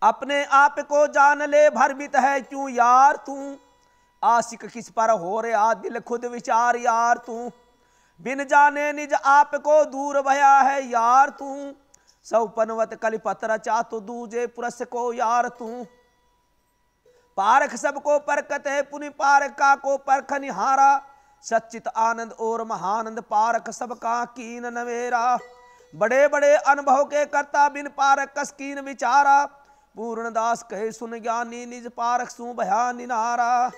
अपने आप को जान ले भ्रमित है क्यों यार तू, आशिक किस पर हो रहा दिल खुद विचार यार तू, बिन जाने निज आप को दूर भया है यार तू, सौपनवत कलिपत रचा तो दूजे पुरस को यार तू, पारख सबको परकत है पुनि पारका को परख निहारा, सच्चित आनंद और महानंद पारख सबका कीन नवेरा, बड़े बड़े अनुभव के कर्ता बिन पारक कस्कीन विचारा, पूर्णदास कहे सुन ज्ञानी निज पारक सु भया निनारा।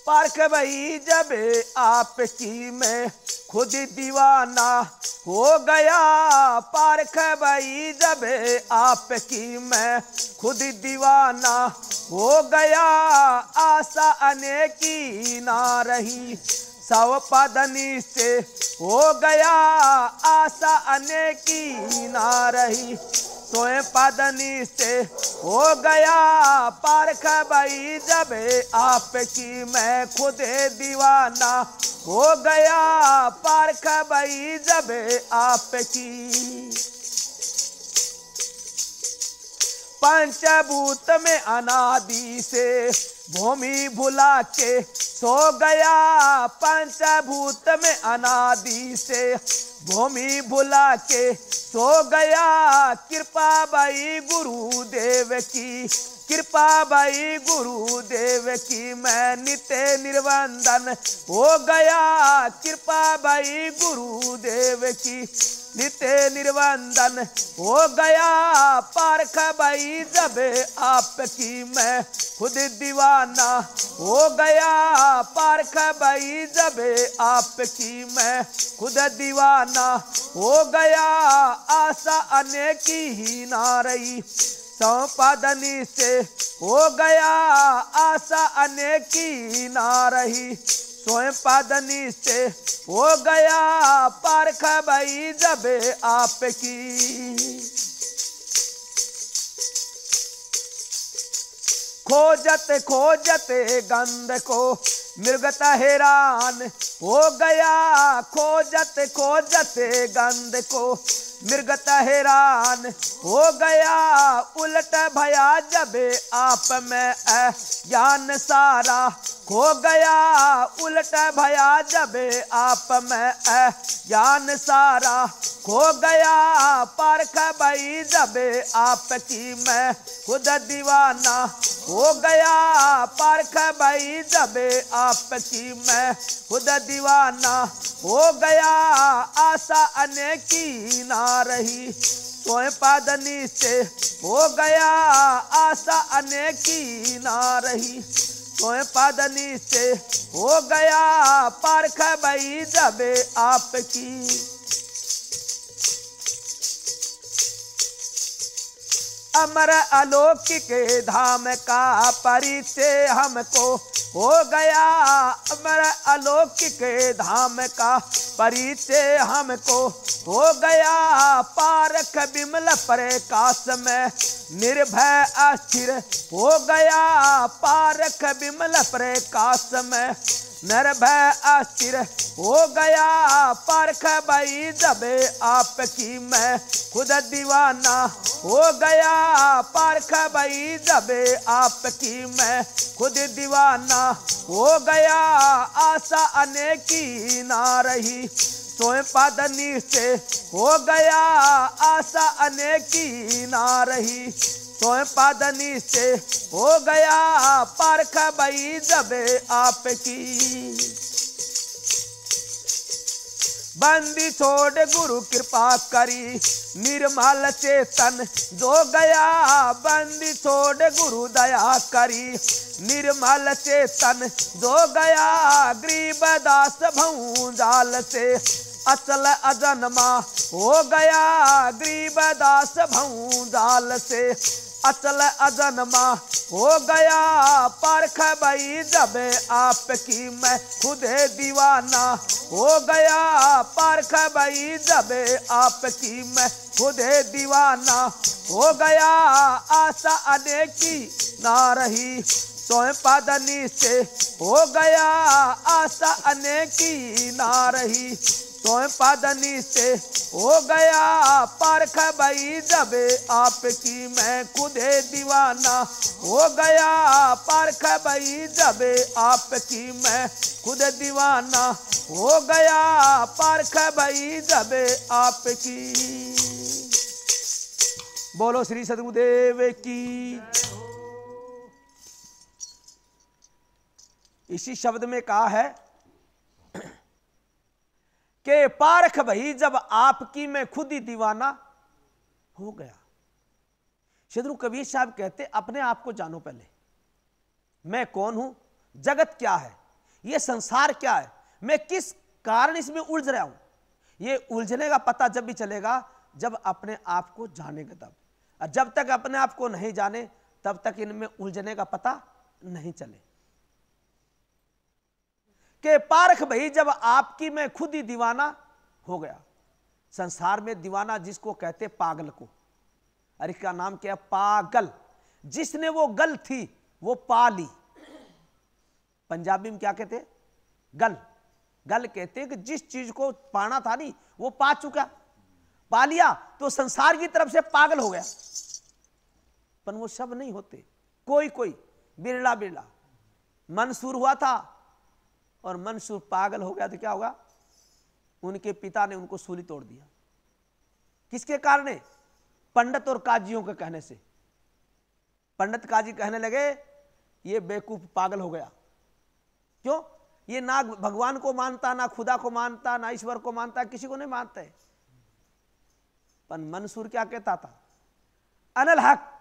पारख भई जब आपकी मैं खुद दीवाना हो गया, पारख भई जब आपकी मैं खुद दीवाना हो गया, आशा अनेकी ना रही सव पदनी से हो गया, आशा अनेकी ना रही सोए पदनी से हो गया, पारख भई जब आपकी मैं खुद दीवाना हो गया, पारख भई जब आपकी। पंचभूत में अनादि से भूमि भुला के सो गया, पंचभूत में अनादि से भूमि भुला के सो गया, कृपा भई गुरुदेव की, कृपा भई गुरुदेव की मैं नित्य निर्वंदन हो गया, कृपा भई गुरुदेव की नित्य निर्वंदन हो गया, पारख भई जब आपकी मैं खुद दीवाना हो गया, पारख भई जब आपकी मैं खुद दीवाना हो गया, आशा अनेकी ही ना रही संपादनी से हो गया, आशा अनेकी ना रही स्वयं पादनी से हो गया, पारख भई जब आपकी। खोजत खोजत गंध को मृगत हैरान हो गया, खोजत खोजत गंध को मृगत हैरान हो गया, उलट भया जब आप में ज्ञान सारा खो गया, उलट भया जब आप में ज्ञान सारा खो गया, पारख भई जब आपकी मैं खुद दीवाना हो गया, पारख भई जब आपकी मैं खुद दीवाना हो गया, आशा अनेकी ना रही स्वयं पादनी से हो गया, आशा अनेकी ना रही स्वयं पादनी से हो गया, पारख भई जब आपकी। अमर अलौकिक धाम का परिचय हमको हो गया, अमर अलौकिक धाम का परिचय हमको हो गया, पारख विमल प्रकाश में निर्भय अस्थिर हो गया, पारख विमल प्रकाश में निर्भय अस्थिर हो गया, पारख भई जब आपकी मैं खुद दीवाना हो गया, पारख भई जब आपकी मैं खुद दीवाना हो गया, आशा अनेकी ना रही स्वयं पादनी से हो गया, आशा अनेकी ना रही स्वयं पादनी से हो गया, पारख भई जब आपकी। बंदी छोड़ गुरु कृपा करी निर्मल चेतन जो गया, बंदी छोड़ गुरु दया करी निर्मल चेतन जो गया, गरीब दास भऊ जाल से अचल अजन्मा हो गया, गरीब दास भऊ जाल से अचल अजन्मा हो गया, पारख भई जब आपकी मैं खुद दीवाना हो गया, पारख भई जब आपकी मैं खुद दीवाना हो गया, आशा अनेकी ना रही सोए पद निश्चय हो गया, आशा अनेकी ना रही। सोए पद निश्चय हो गया, परख भई जब आपकी मैं खुदे दीवाना हो गया। परख भई जब आपकी मैं खुद दीवाना हो गया, परख भई जब आपकी। बोलो श्री सद्गुरुदेव की। इसी शब्द में कहा है कि पारख भई जब आपकी मैं खुद ही दीवाना हो गया। सद्गुरु कबीर साहब कहते अपने आप को जानो पहले, मैं कौन हूं, जगत क्या है, यह संसार क्या है, मैं किस कारण इसमें उलझ रहा हूं। यह उलझने का पता जब भी चलेगा जब अपने आप को जानेगा तब। और जब तक अपने आप को नहीं जाने तब तक इनमें उलझने का पता नहीं चले। कि पारख भई जब आपकी मैं खुद ही दीवाना हो गया। संसार में दीवाना जिसको कहते पागल को, अरे क्या नाम क्या, पागल। जिसने वो गल थी वो पा ली। पंजाबी में क्या कहते, गल। गल कहते कि जिस चीज को पाना था नहीं वो पा चुका, पा लिया तो संसार की तरफ से पागल हो गया। पर वो सब नहीं होते, कोई कोई बिरला बिरला। मंसूर हुआ था और मंसूर पागल हो गया तो क्या होगा, उनके पिता ने उनको सूली तोड़ दिया। किसके कारण? पंडित और काजियों के कहने से। पंडित काजी कहने लगे ये बेवकूफ पागल हो गया। क्यों? ये ना भगवान को मानता, ना खुदा को मानता, ना ईश्वर को मानता, किसी को नहीं मानते। पर मंसूर क्या कहता था, अनल हक।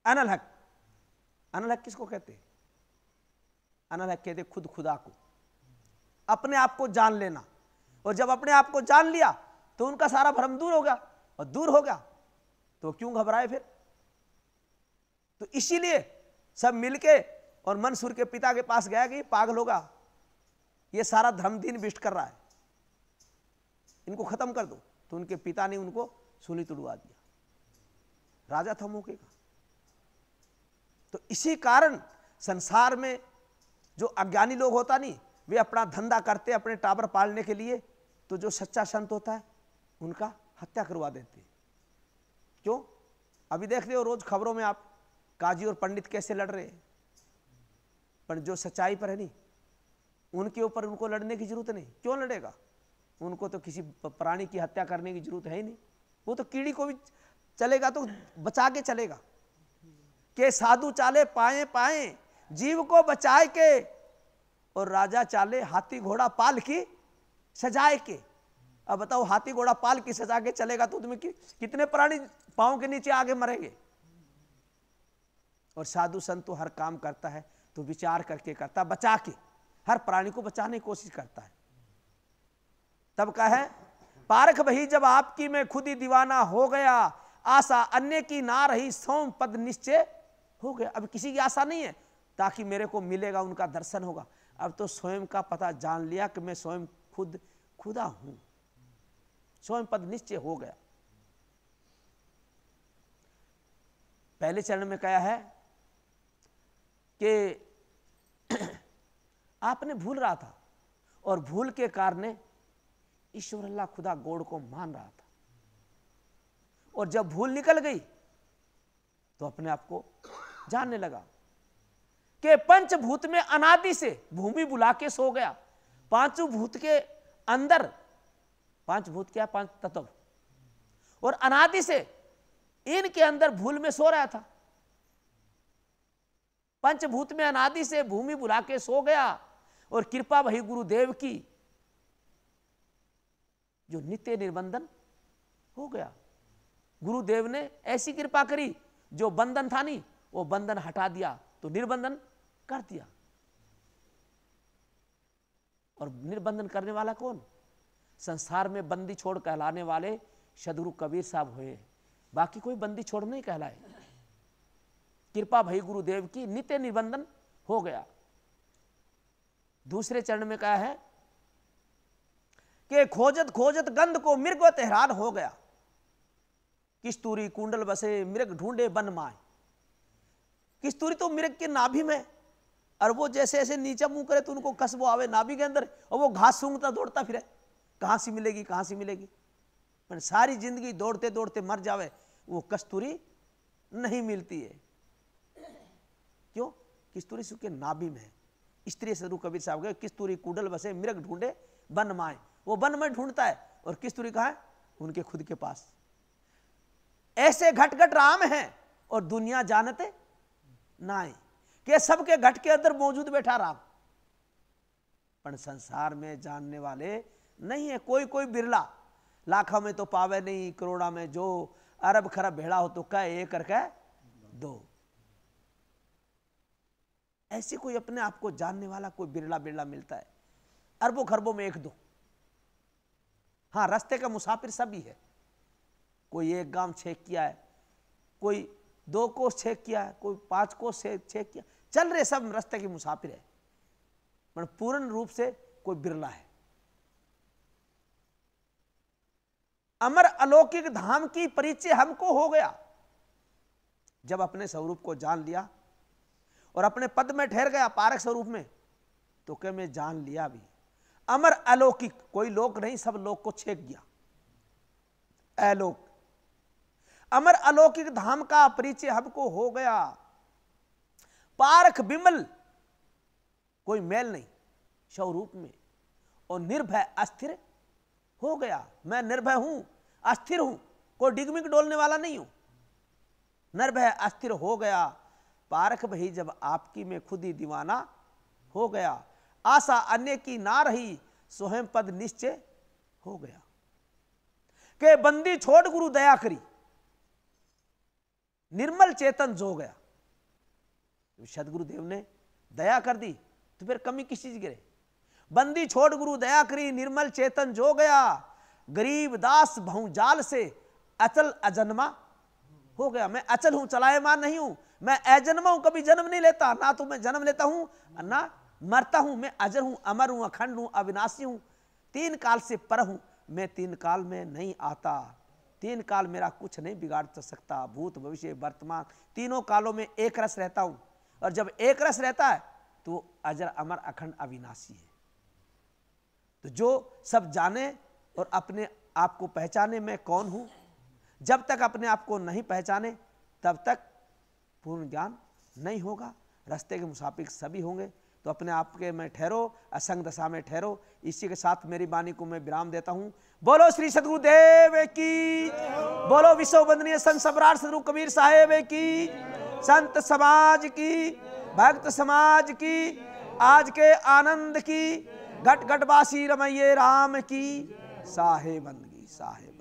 अनल हक, अनल हक किसको कहते? अनल हक कहते खुद खुदा को। अपने आप को जान लेना। और जब अपने आप को जान लिया तो उनका सारा भ्रम दूर हो गया। और दूर हो गया तो क्यों घबराए फिर? तो इसीलिए सब मिलके और मंसूर के पिता के पास गया कि पागल होगा, ये सारा धर्म दिन विष्ट कर रहा है, इनको खत्म कर दो। तो उनके पिता ने उनको सूली तुड़वा दिया। राजा था मौके का। तो इसी कारण संसार में जो अज्ञानी लोग होता नहीं, वे अपना धंधा करते अपने टाबर पालने के लिए, तो जो सच्चा संत होता है उनका हत्या करवा देते। क्यों? अभी देख रहे हो रोज खबरों में आप, काजी और पंडित कैसे लड़ रहे हैं। पर जो सच्चाई पर है नहीं उनके ऊपर उनको लड़ने की जरूरत नहीं। क्यों लड़ेगा? उनको तो किसी प्राणी की हत्या करने की जरूरत है ही नहीं। वो तो कीड़ी को भी चलेगा तो बचा के चलेगा। के साधु चाले पाए पाए जीव को बचाए के, और राजा चाले हाथी घोड़ा पाल की सजाए के। अब बताओ, हाथी घोड़ा पाल की सजा के चलेगा तो तुम्हें कितने प्राणी पांव के नीचे आगे मरेंगे। और साधु संत तो हर काम करता है तो विचार करके करता, बचा के, हर प्राणी को बचाने की कोशिश करता है। तब का है, पारख भई जब आपकी मैं खुद ही दीवाना हो गया, आशा अन्य की ना रही, सोम पद निश्चय हो गया। अब किसी की आशा नहीं है ताकि मेरे को मिलेगा, उनका दर्शन होगा। अब तो स्वयं का पता जान लिया कि मैं स्वयं खुद खुदा हूं। स्वयं पद निश्चय हो गया। पहले चरण में कहा है कि आपने भूल रहा था और भूल के कारण ईश्वर अल्लाह खुदा गॉड को मान रहा था, और जब भूल निकल गई तो अपने आप को जानने लगा कि पंचभूत में अनादि से भूमि बुला के सो गया। पांचों भूत के अंदर, पांच भूत क्या, पांच तत्व, और अनादि से इनके अंदर भूल में सो रहा था। पंचभूत में अनादि से भूमि बुला के सो गया, और कृपा भई गुरुदेव की जो नित्य निर्बंधन हो गया। गुरुदेव ने ऐसी कृपा करी, जो बंधन था नहीं वो बंधन हटा दिया, तो निर्बंधन कर दिया। और निर्बंधन करने वाला कौन? संसार में बंदी छोड़ कहलाने वाले सद्गुरु कबीर साहब हुए, बाकी कोई बंदी छोड़ नहीं कहलाए। कृपा भई गुरुदेव की नित्य निबंधन हो गया। दूसरे चरण में कहा है कि खोजत खोजत गंध को मृग हैरान हो गया, किस्तूरी कुंडल बसे मृग ढूंढे बन माए। किस्तूरी तो मिर्ग के नाभि में, और वो जैसे ऐसे नीचे मुंह करे तो उनको कसबो आवे नाभि के अंदर, और वो घास सूंघता दौड़ता फिरे, कहां से मिलेगी कहां से मिलेगी। पर सारी जिंदगी दौड़ते दौड़ते मर जावे, वो कस्तूरी नहीं मिलती है। क्यों? किस्तूरी सुके नाभि में है। स्त्री से कबीर साहब गए, किस्तूरी कूडल बसे मृग ढूंढे वन माए। वो वन में ढूंढता है, और किस्तूरी कहां है? उनके खुद के पास। ऐसे घट घट राम है और दुनिया जानते नाई के सबके घट के अंदर मौजूद बैठा राम, पर संसार में जानने वाले नहीं है। कोई कोई बिरला, लाखों में तो पावे नहीं, करोड़ा में जो, अरब खरब भेड़ा हो तो कह एक करके दो। ऐसे कोई अपने आप को जानने वाला कोई बिरला बिरला मिलता है, अरबों खरबों में एक दो। हाँ, रास्ते का मुसाफिर सभी है। कोई एक गांव छेक किया है, कोई 2 कोस छेक किया है, कोई 5 कोस छेक किया, चल रहे सब रास्ते के मुसाफिर है, पर पूर्ण रूप से कोई बिरला है। अमर अलौकिक धाम की परिचय हमको हो गया जब अपने स्वरूप को जान लिया और अपने पद में ठहर गया पारक स्वरूप में, तो क्या मैं जान लिया भी। अमर अलौकिक, कोई लोक नहीं, सब लोक को छेक गया, अलोक। अमर अलौकिक धाम का परिचय हमको हो गया। पारख बिमल, कोई मेल नहीं स्वरूप में, और निर्भय अस्थिर हो गया। मैं निर्भय हूं, अस्थिर हूं, कोई डिगमिग डोलने वाला नहीं हूं, निर्भय अस्थिर हो गया। पारख भई जब आपकी में खुद ही दीवाना हो गया, आशा अन्य की ना रही, स्वयं पद निश्चय हो गया। के बंदी छोड़ गुरु दया करी, निर्मल चेतन जो गया। सदगुरुदेव ने दया कर दी तो फिर कमी किस चीज की रहे। बंदी छोड़ गुरु दया करी, निर्मल चेतन जो गया। गरीब दास भौजाल से अचल अजन्मा हो गया। मैं अचल हूं, चलायमान नहीं हूं, मैं अजन्मा हूं, कभी जन्म नहीं लेता, ना तो मैं जन्म लेता हूं ना मरता हूं। मैं अजर हूं, अमर हूं, अखंड हूं, अविनाशी हूं, 3 काल से पर हूं। मैं 3 काल में नहीं आता, 3 काल मेरा कुछ नहीं बिगाड़ सकता। भूत भविष्य वर्तमान तीनों कालों में एक रस रहता हूं, और जब एक रस रहता है तो अजर अमर अखंड अविनाशी है। तो जो सब जाने और अपने आप को पहचाने मैं कौन हूं, जब तक अपने आप को नहीं पहचाने तब तक पूर्ण ज्ञान नहीं होगा। रास्ते के मुसाफिर सभी होंगे, तो अपने आप के में ठहरो, असंग दशा में ठहरो। इसी के साथ मेरी वाणी को मैं विराम देता हूं। बोलो श्री सदगुरुदेव की, बोलो विश्व वंदनीय संत सम्राट सदगुरु कबीर साहेब की, संत समाज की, भक्त समाज की, आज के आनंद की, घट घटवासी रमैये राम की, साहेबंदगी साहेब।